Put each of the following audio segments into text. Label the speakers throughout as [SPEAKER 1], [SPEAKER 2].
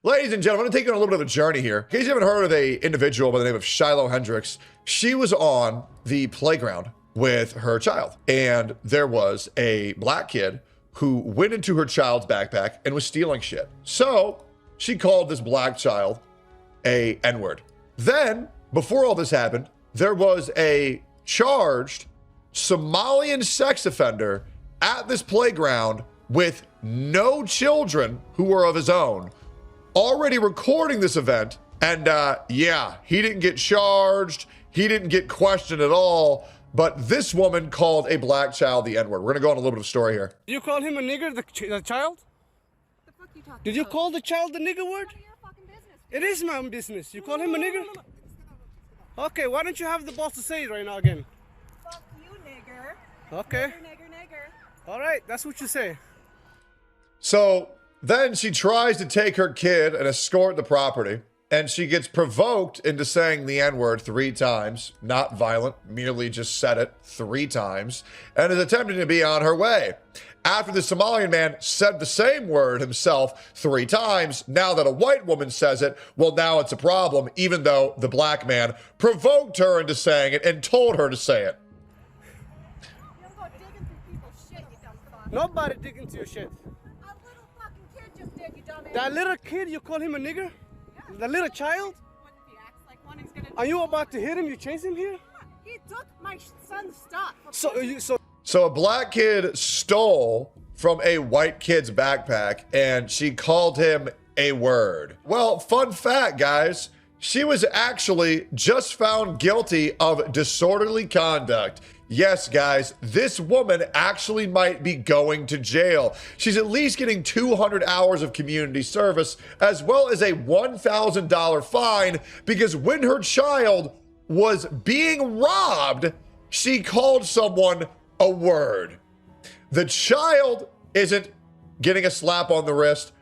[SPEAKER 1] Ladies and gentlemen, I'm going to take you on a little bit of a journey here. In case you haven't heard of an individual by the name of Shiloh Hendricks, she was on the playground with her child. And there was a black kid who went into her child's backpack and was stealing shit. So she called this black child a N-word. Then, before all this happened, there was a charged Somalian sex offender at this playground with no children who were of his own, already recording this event. And yeah, he didn't get charged. He didn't get questioned at all. But this woman called a black child the N-word. We're going to go on a little bit of a story here.
[SPEAKER 2] Did you call him a nigger, the child?
[SPEAKER 3] The fuck you talking
[SPEAKER 2] Did you
[SPEAKER 3] about?
[SPEAKER 2] call the child the nigger word?
[SPEAKER 3] None of your fucking business.
[SPEAKER 2] It is my own business. You call him a nigger? Okay, why don't you have the balls to say it right now again?
[SPEAKER 3] Fuck you, nigger.
[SPEAKER 2] Okay.
[SPEAKER 3] Nigger.
[SPEAKER 2] All right, that's what you say.
[SPEAKER 1] So then she tries to take her kid and escort the property, and she gets provoked into saying the N-word 3 times, not violent, merely just said it 3 times, and is attempting to be on her way. After the Somalian man said the same word himself 3 times, now that a white woman says it, well, now it's a problem, even though the black man provoked her into saying it and told her to say it.
[SPEAKER 3] You don't go digging through people's shit, you dumb fuck.
[SPEAKER 2] Nobody dig into your shit.
[SPEAKER 3] A little fucking kid just did, you dumb
[SPEAKER 2] That
[SPEAKER 3] idiot.
[SPEAKER 2] little kid, you call him a nigger? The little child?
[SPEAKER 3] What if he acts like one, he's gonna
[SPEAKER 2] Are you about to hit him? You chase him here?
[SPEAKER 3] He took my son's stuff.
[SPEAKER 1] So a black kid stole from a white kid's backpack and she called him a word. Well, fun fact, guys, she was actually just found guilty of disorderly conduct. Yes, guys, this woman actually might be going to jail. She's at least getting 200 hours of community service, as well as a $1,000 fine, because when her child was being robbed, she called someone a word. The child isn't getting a slap on the wrist.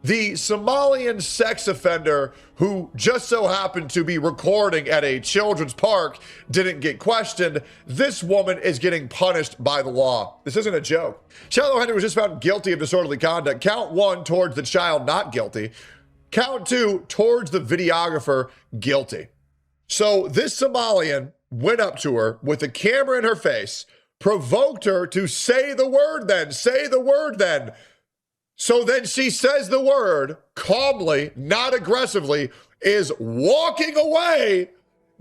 [SPEAKER 1] The Somalian sex offender who just so happened to be recording at a children's park didn't get questioned. This woman is getting punished by the law. This isn't a joke. Shiloh Hendricks was just found guilty of disorderly conduct. Count 1 towards the child not guilty. Count 2 towards the videographer guilty. So this Somalian went up to her with a camera in her face, provoked her to say the word then, say the word then. So then she says the word calmly, not aggressively, is walking away,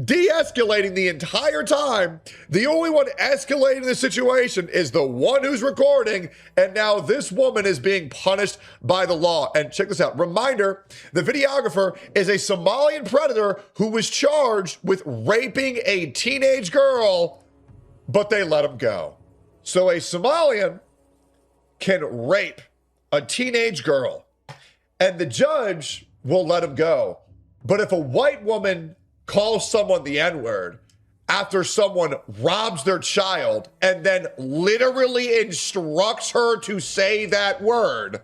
[SPEAKER 1] de-escalating the entire time. The only one escalating the situation is the one who's recording, and now this woman is being punished by the law. And check this out. Reminder, the videographer is a Somalian predator who was charged with raping a teenage girl, but they let him go. So a Somalian can rape a teenage girl, and the judge will let him go. But if a white woman calls someone the N-word after someone robs their child and then literally instructs her to say that word,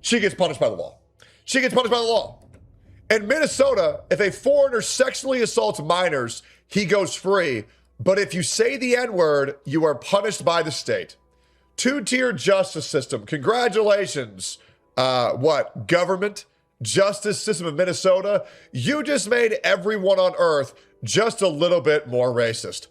[SPEAKER 1] she gets punished by the law. She gets punished by the law. In Minnesota, if a foreigner sexually assaults minors, he goes free. But if you say the N-word, you are punished by the state. 2-tier justice system. Congratulations. Government, justice system of Minnesota. You just made everyone on earth just a little bit more racist.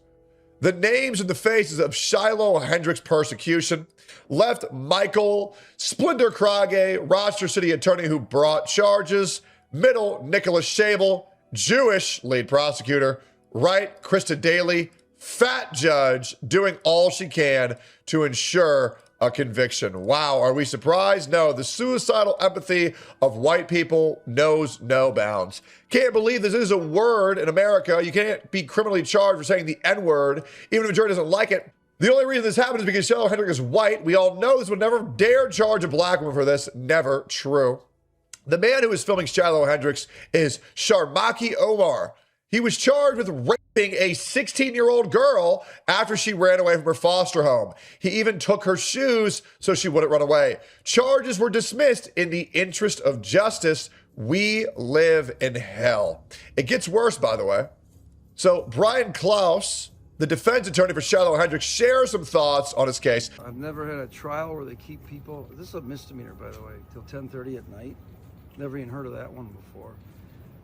[SPEAKER 1] The names and the faces of Shiloh Hendricks' persecution left Michael Splinder Krage, Rochester City attorney who brought charges. Middle, Nicholas Schabel, Jewish lead prosecutor. Right, Krista Daly, fat judge, doing all she can to ensure a conviction. Wow, are we surprised? No, the suicidal empathy of white people knows no bounds. Can't believe this is a word in America. You can't be criminally charged for saying the N-word, even if a jury doesn't like it. The only reason this happened is because Shiloh Hendricks is white. We all know this would never dare charge a black woman for this. Never true. The man who is filming Shiloh Hendricks is Sharmaki Omar. He was charged with raping a 16-year-old girl after she ran away from her foster home. He even took her shoes so she wouldn't run away. Charges were dismissed in the interest of justice. We live in hell. It gets worse, by the way. So Brian Klaus, the defense attorney for Shiloh Hendricks, shares some thoughts on his case.
[SPEAKER 4] I've never had a trial where they keep people, this is a misdemeanor, by the way, till 10:30 at night. Never even heard of that one before.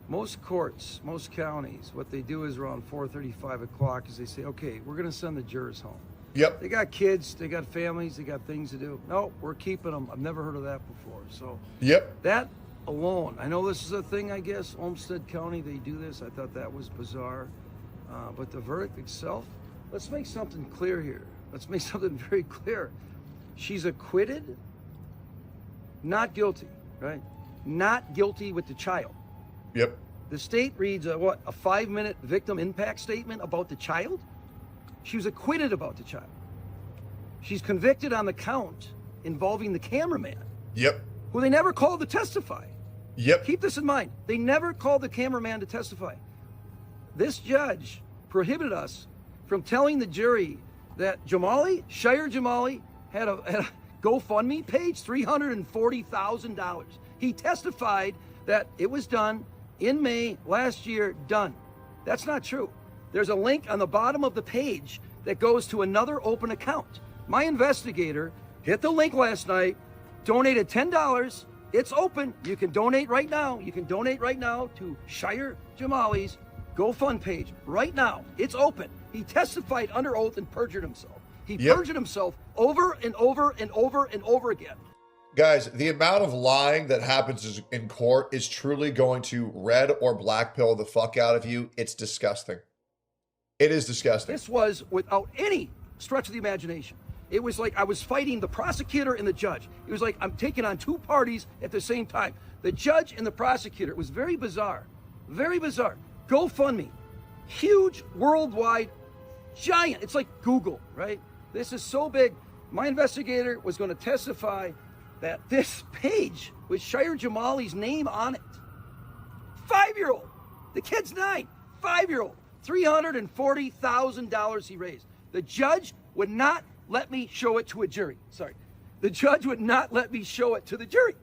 [SPEAKER 4] Most courts, most counties, what they do is around 4:30, 5 o'clock is they say, okay, we're going to send the jurors home.
[SPEAKER 1] Yep.
[SPEAKER 4] They got kids, they got families, they got things to do. No, we're keeping them. I've never heard of that before. So
[SPEAKER 1] Yep.
[SPEAKER 4] that alone, I know this is a thing, I guess, Olmsted County, they do this. I thought that was bizarre. But the verdict itself, let's make something clear here. Let's make something very clear. She's acquitted, not guilty, right? Not guilty with the child.
[SPEAKER 1] Yep.
[SPEAKER 4] The state reads a 5-minute victim impact statement about the child. She was acquitted about the child. She's convicted on the count involving the cameraman,
[SPEAKER 1] Yep.
[SPEAKER 4] who they never called to testify.
[SPEAKER 1] Yep.
[SPEAKER 4] Keep this in mind. They never called the cameraman to testify. This judge prohibited us from telling the jury that Shire Jamali, had a GoFundMe page, $340,000. He testified that it was done in May last year, done. That's not true. There's a link on the bottom of the page that goes to another open account. My investigator hit the link last night, donated $10. It's open. You can donate right now. You can donate right now to Shire Jamali's GoFund page right now. It's open. He testified under oath and perjured himself. He perjured himself over and over and over and over again.
[SPEAKER 1] Guys, the amount of lying that happens in court is truly going to red or black pill the fuck out of you. It's disgusting. It is disgusting.
[SPEAKER 4] This was without any stretch of the imagination. It was like I was fighting the prosecutor and the judge. It was like I'm taking on two parties at the same time. The judge and the prosecutor. It was very bizarre. Very bizarre. GoFundMe. Huge, worldwide, giant. It's like Google, right? This is so big. My investigator was going to testify that this page with Shire Jamali's name on it. 5-year-old. The kid's 9. 5-year-old. $340,000 he raised. The judge would not let me show it to a jury. Sorry. The judge would not let me show it to the jury.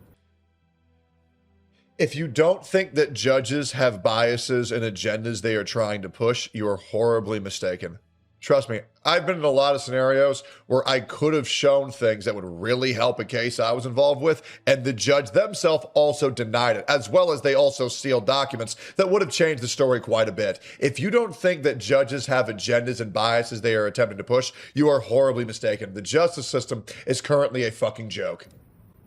[SPEAKER 1] If you don't think that judges have biases and agendas they are trying to push, you are horribly mistaken. Trust me, I've been in a lot of scenarios where I could have shown things that would really help a case I was involved with, and the judge themselves also denied it, as well as they also sealed documents that would have changed the story quite a bit. If you don't think that judges have agendas and biases they are attempting to push, you are horribly mistaken. The justice system is currently a fucking joke.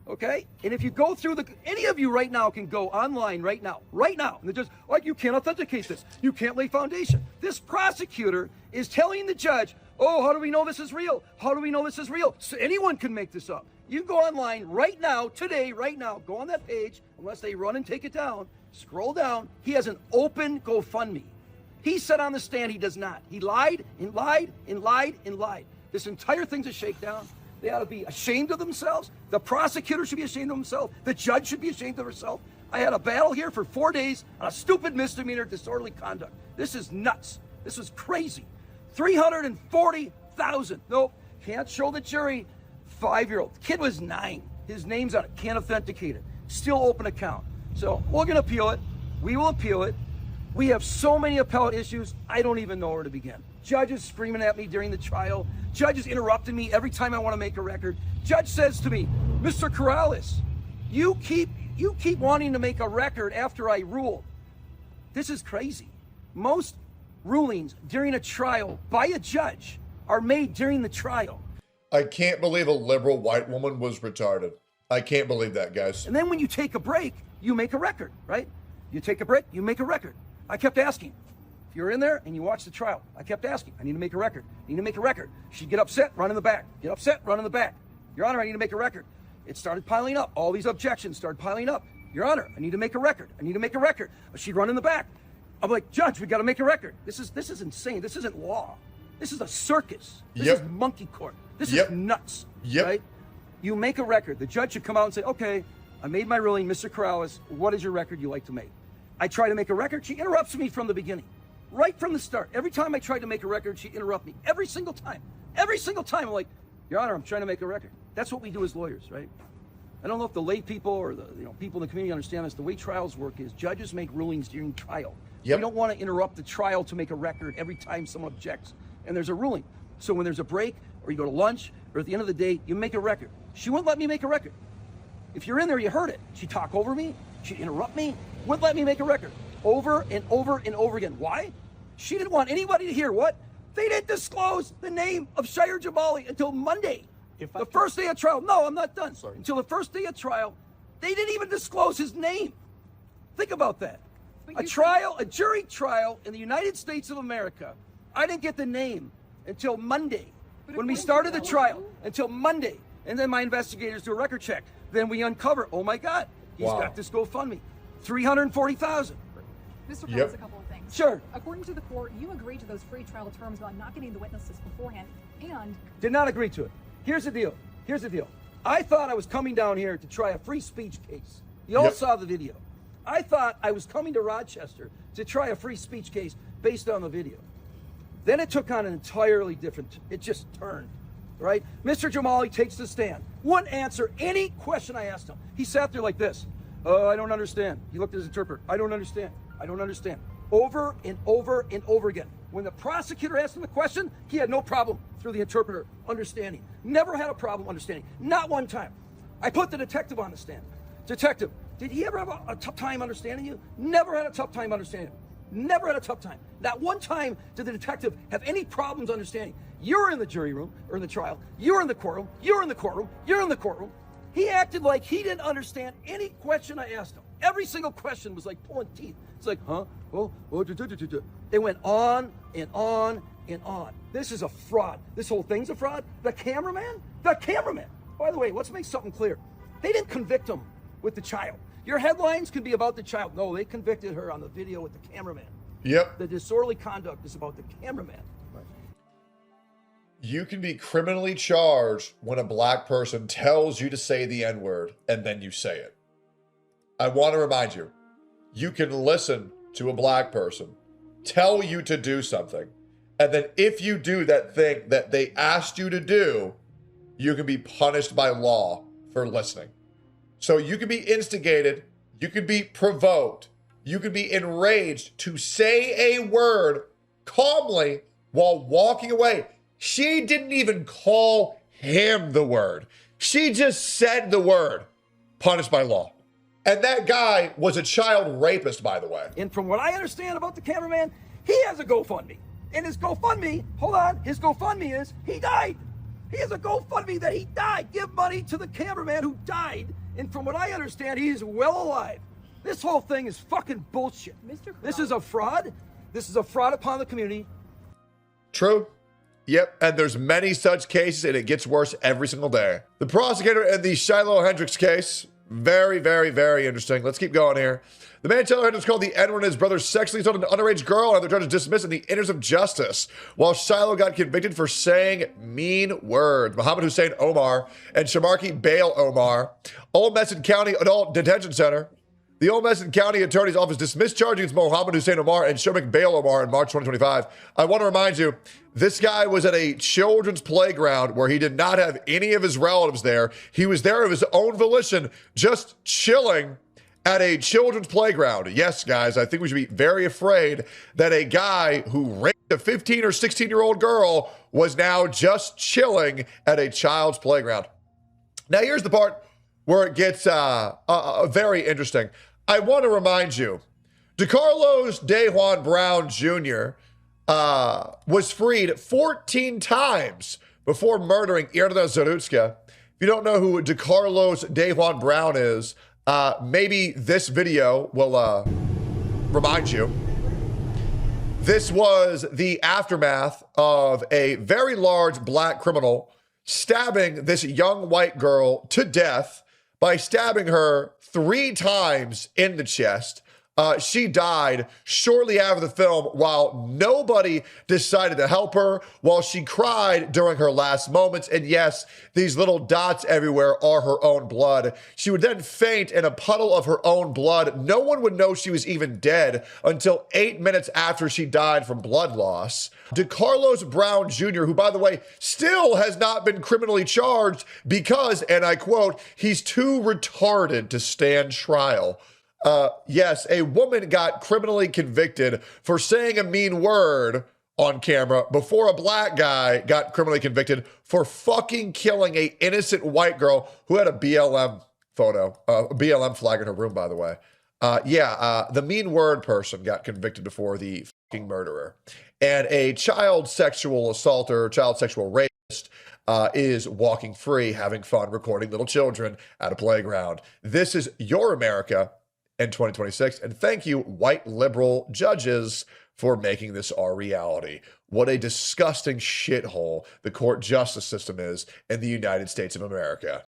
[SPEAKER 4] Okay? And if you go through any of you right now can go online right now, and they're just like, you can't authenticate this. You can't lay foundation. This prosecutor is telling the judge, oh, how do we know this is real? How do we know this is real? So anyone can make this up. You go online right now, today, right now, go on that page, unless they run and take it down, scroll down. He has an open GoFundMe. He said on the stand he does not. He lied and lied and lied and lied. This entire thing's a shakedown. They ought to be ashamed of themselves. The prosecutor should be ashamed of himself. The judge should be ashamed of herself. I had a battle here for 4 days on a stupid misdemeanor disorderly conduct. This is nuts. This is crazy. $340,000. Nope, can't show the jury. 5-year-old. Kid was 9. His name's on it. Can't authenticate it. Still open account. So we're going to appeal it. We will appeal it. We have so many appellate issues, I don't even know where to begin. Judges screaming at me during the trial. Judges interrupting me every time I want to make a record. Judge says to me, Mr. Corrales, you keep wanting to make a record after I rule. This is crazy. Most rulings during a trial by a judge are made during the trial.
[SPEAKER 1] I can't believe a liberal white woman was retarded. I can't believe that, guys.
[SPEAKER 4] And then when you take a break, you make a record, right? You take a break, you make a record. I kept asking. If you're in there and you watch the trial, I kept asking, I need to make a record. I need to make a record. She'd get upset, run in the back. Get upset, run in the back. Your Honor, I need to make a record. It started piling up. All these objections started piling up. Your Honor, I need to make a record. I need to make a record. She'd run in the back. I'm like, Judge, we got to make a record. This is insane. This isn't law. This is a circus. This is monkey court. This is nuts. Right? You make a record. The judge should come out and say, okay, I made my ruling, Mr. Corrales. What is your record you like to make? I try to make a record. She interrupts me from the beginning. Right from the start. Every time I tried to make a record, she interrupted me. Every single time. Every single time. I'm like, Your Honor, I'm trying to make a record. That's what we do as lawyers, right? I don't know if the lay people or the people in the community understand this. The way trials work is judges make rulings during trial. We don't want to interrupt the trial to make a record every time someone objects. And there's a ruling. So when there's a break or you go to lunch or at the end of the day, you make a record. She wouldn't let me make a record. If you're in there, you heard it. She'd talk over me. She'd interrupt me, wouldn't let me make a record. Over and over and over again. Why? She didn't want anybody to hear what? They didn't disclose the name of Shahir Jamali until Monday. The first day of trial. No, I'm not done. Sorry. Until the first day of trial, they didn't even disclose his name. Think about that. A trial, a jury trial in the United States of America. I didn't get the name until Monday. When we started the trial, until Monday. And then my investigators do a record check. Then we uncover, oh my God, he's got this GoFundMe. $340,000.
[SPEAKER 3] Mr. Krause, a couple of things.
[SPEAKER 4] Sure.
[SPEAKER 3] According to the court, you agreed to those free trial terms about not getting the witnesses beforehand and...
[SPEAKER 4] Did not agree to it. Here's the deal. Here's the deal. I thought I was coming down here to try a free speech case. You all saw the video. I thought I was coming to Rochester to try a free speech case based on the video. Then it took on an entirely different, it just turned, right? Mr. Jamali takes the stand. Wouldn't answer any question I asked him. He sat there like this. I don't understand. He looked at his interpreter. I don't understand. I don't understand. Over and over and over again. When the prosecutor asked him the question, he had no problem through the interpreter understanding. Never had a problem understanding. Not one time. I put the detective on the stand. Detective, did he ever have a tough time understanding you? Never had a tough time understanding him. Never had a tough time. Not one time did the detective have any problems understanding. You're in the jury room, or in the trial. You're in the courtroom. You're in the courtroom. You're in the courtroom. He acted like he didn't understand any question I asked him. Every single question was like pulling teeth. It's like, huh? It went on and on and on. This is a fraud. This whole thing's a fraud. The cameraman? The cameraman. By the way, let's make something clear. They didn't convict him with the child. Your headlines can be about the child. No, they convicted her on the video with the cameraman.
[SPEAKER 1] Yep.
[SPEAKER 4] The disorderly conduct is about the cameraman.
[SPEAKER 1] You can be criminally charged when a black person tells you to say the N-word and then you say it. I want to remind you, you can listen to a black person tell you to do something, and then if you do that thing that they asked you to do, you can be punished by law for listening. So you can be instigated, you can be provoked, you can be enraged to say a word calmly while walking away. She didn't even call him the word. She just said the word, punished by law. And that guy was a child rapist, by the way.
[SPEAKER 4] And from what I understand about the cameraman, he has a GoFundMe. And his GoFundMe, hold on, his GoFundMe is he died. He has a GoFundMe that he died. Give money to the cameraman who died. And from what I understand, he is well alive. This whole thing is fucking bullshit. This is a fraud. This is a fraud upon the community.
[SPEAKER 1] True. Yep, and there's many such cases, and it gets worse every single day. The prosecutor in the Shiloh Hendricks case, very, very, very interesting. Let's keep going here. The man Shiloh Hendricks called the N-word and his brother sexually assaulted an underage girl, and the judge dismissed in the interest of justice, while Shiloh got convicted for saying mean words. Muhammad Hussein Omar and Shamarki Bale Omar, Old Messon County Adult Detention Center. The Old Messon County Attorney's Office dismissed charges against Mohammed Hussein Omar and Shomek Bale Omar in March 2025. I want to remind you, this guy was at a children's playground where he did not have any of his relatives there. He was there of his own volition, just chilling at a children's playground. Yes, guys, I think we should be very afraid that a guy who raped a 15 or 16-year-old girl was now just chilling at a child's playground. Now, here's the part where it gets very interesting. I want to remind you, DeCarlos DeJuan Brown Jr. Was freed 14 times before murdering Irna Zarutska. If you don't know who DeCarlos DeJuan Brown is, maybe this video will remind you. This was the aftermath of a very large black criminal stabbing this young white girl to death by stabbing her 3 times in the chest. She died shortly after the film while nobody decided to help her, while she cried during her last moments. And yes, these little dots everywhere are her own blood. She would then faint in a puddle of her own blood. No one would know she was even dead until 8 minutes after she died from blood loss. DeCarlos Brown Jr., who, by the way, still has not been criminally charged because, and I quote, he's too retarded to stand trial. Yes, a woman got criminally convicted for saying a mean word on camera before a black guy got criminally convicted for fucking killing a innocent white girl who had a BLM photo, a BLM flag in her room, by the way. The mean word person got convicted before the fucking murderer. And a child sexual assaulter, child sexual rapist, is walking free, having fun, recording little children at a playground. This is your America in 2026. And thank you, white liberal judges, for making this our reality. What a disgusting shithole the court justice system is in the United States of America.